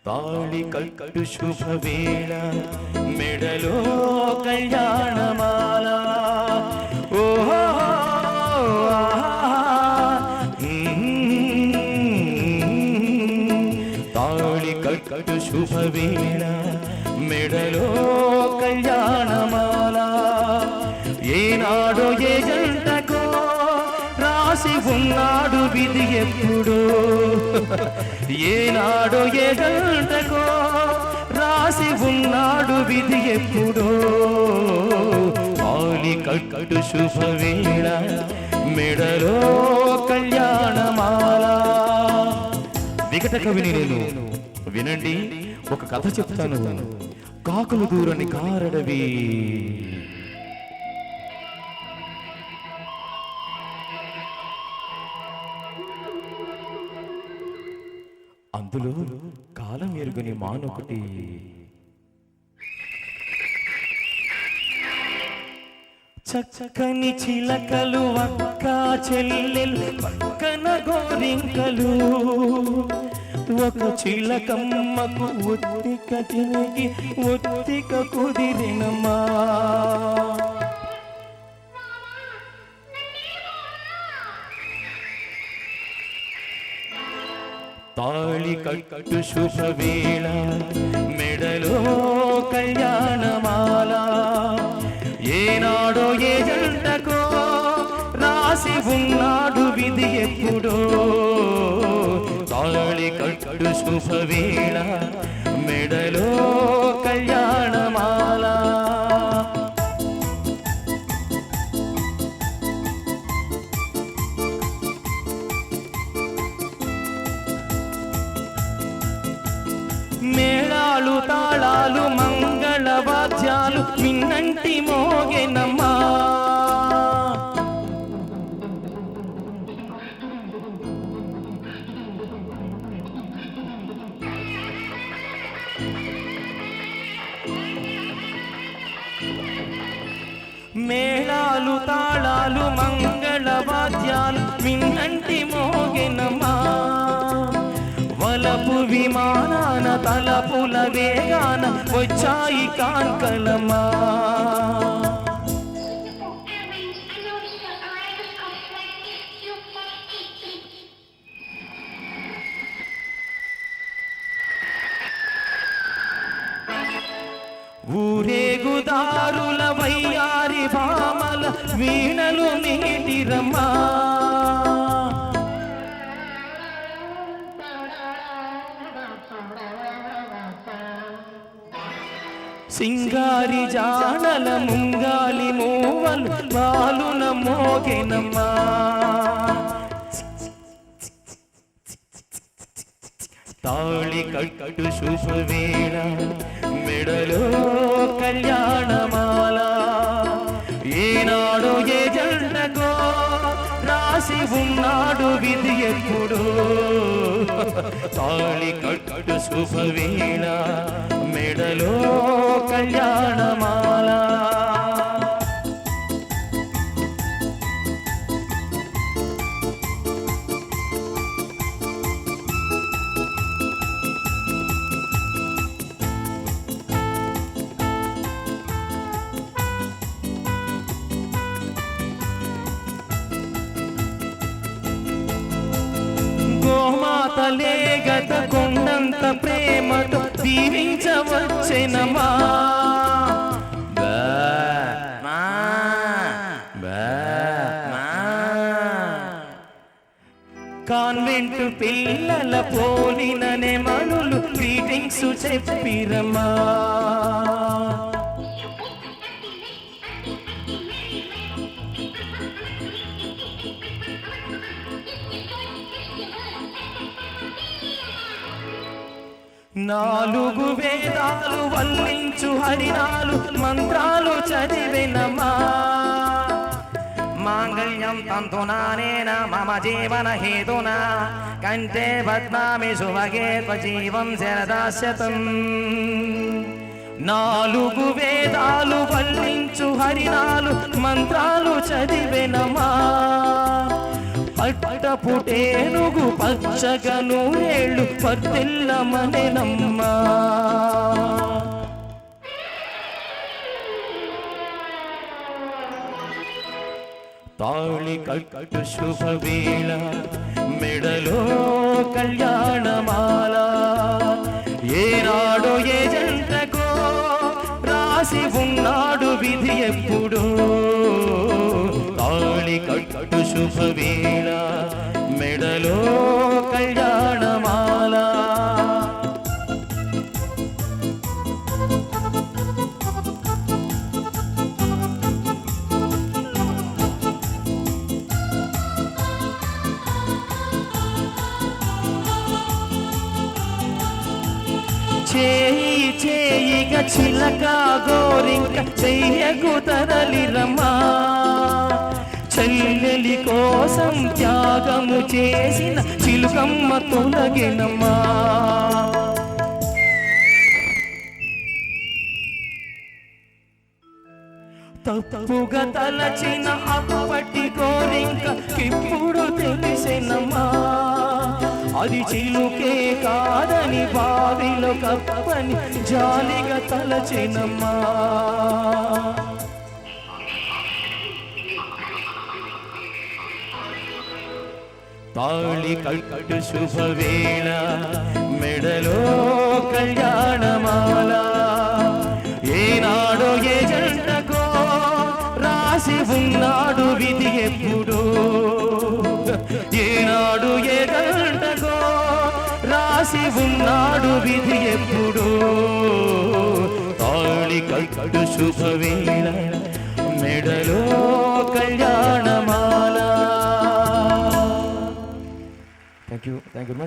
తాళి కట్టు శుభవేళ మెడలో కళ్యాణమాల ఓహో తాళి కట్టు శుభవేళ మెడలో కళ్యాణమాల ఏనాడో ఏ జంటకో రాసి ఉన్నాడు విధి ఎప్పుడో ఏనాడో ఏ జంటకో రాసి ఉన్నాడు విధి ఎప్పుడో తాళి కట్టు శుభవేళ మెడలో కళ్యాణమాల. వికట కవిని నేను, వినండి ఒక కథ చెప్తాను. కాకులు దూరని కారడవి. అందులో కాలం ఎరుగని మానొకటి. చక్కని చిలకలు అక్క చెల్లెలు పక్కన గోరింకలు ఒక చిలకమ్మకు ఒత్తిక తిరిగి ఒత్తిక కుదిరినమ్మా. తాళి కట్టు శుభవేళ మెడలో కళ్యాణమాల ఏనాడో ఏ జంటకో రాసి ఉన్నాడు విధి ఎప్పుడో తాళి కట్టు శుభవేళ మెడలో కళ్యాణమాల. మేళాలు తాళాలు మంగళ వాద్యాలు విన్నంటి మోగెనమ్మా. మేళాలు తాళాలు మంగళ వాద్యాలు విన్నంటి మోగెనమ్మా. వలపు విమానాన తలపుల వేగాన వచ్చాయి కాంకలమ్మా. ఊరేగుదారుల వయ్యారి భామల వీణలు నీటిరమ్మా. సింగారి జానల ముంగాలి మూవలు బాలున మోగెనమ్మా. తాళి కట్టు శుభవేళ మెడలో కళ్యాణమాల ఏనాడో ఏ జంటకో రాసి ఉన్నాడు విధి ఎప్పుడో తాళి కట్టు శుభవేళ మెడలో కళ్యాణమాల. గోమాతలే గత కొండంత ప్రేమతో దీవించవచ్చెనమ్మా. కాన్వెంట్ పిల్లల పోలిన నెమనులు గ్రీటింగ్స్ చెప్పిరమ్మా. నాలుగు వేదాలు వల్లించు హరినాలు మంత్రాలు చదివినమా. మాంగళ్యం తంతునానేన మమ జీవన హేతునా కంఠే బధ్నామి సుభగే త్వజీవం శరదాస్యతం. నాలుగు వేదాలు వల్లించు హరినాలు మంత్రాలు చదివెనమా పట్టపుటేనుగు పచ్చగా నూరేళ్ళు పర్తిల్లమనెనమ్మా తాళి కట్టు శుభవేళ మెడలో కళ్యాణమాల ఏనాడో ఏ జంటకో రాసి ఉన్నాడు విధి ఎప్పుడు తాళి కట్టు శుభవేళ మెడలో కళ్యాణమాల చేయి చేయిగా చిలక గోరింక చెయ్యకు తరలిరమ్మా చెల్లెలి కోసం త్యాగము చేసిన చిలుకమ్మ తొలగినమ్మా తప్పుగా తలచిన అప్పటి కోరింక ఇప్పుడు తెలిసినమ్మా అది చిలుకే కాదని బావిలో కప్పని జాలిగా తలచినమ్మా తాళి కట్టు శుభవేళ మెడలో కళ్యాణమాల ఏనాడో ఏ జంటకో రాసి ఉన్నాడు విధి ఎప్పుడు ఏనాడు ఏ జంటకో రాసి ఉన్నాడు విధి ఎప్పుడు తాళి కట్టు శుభవేళ మెడలో కళ్యాణమాల. Thank you very much.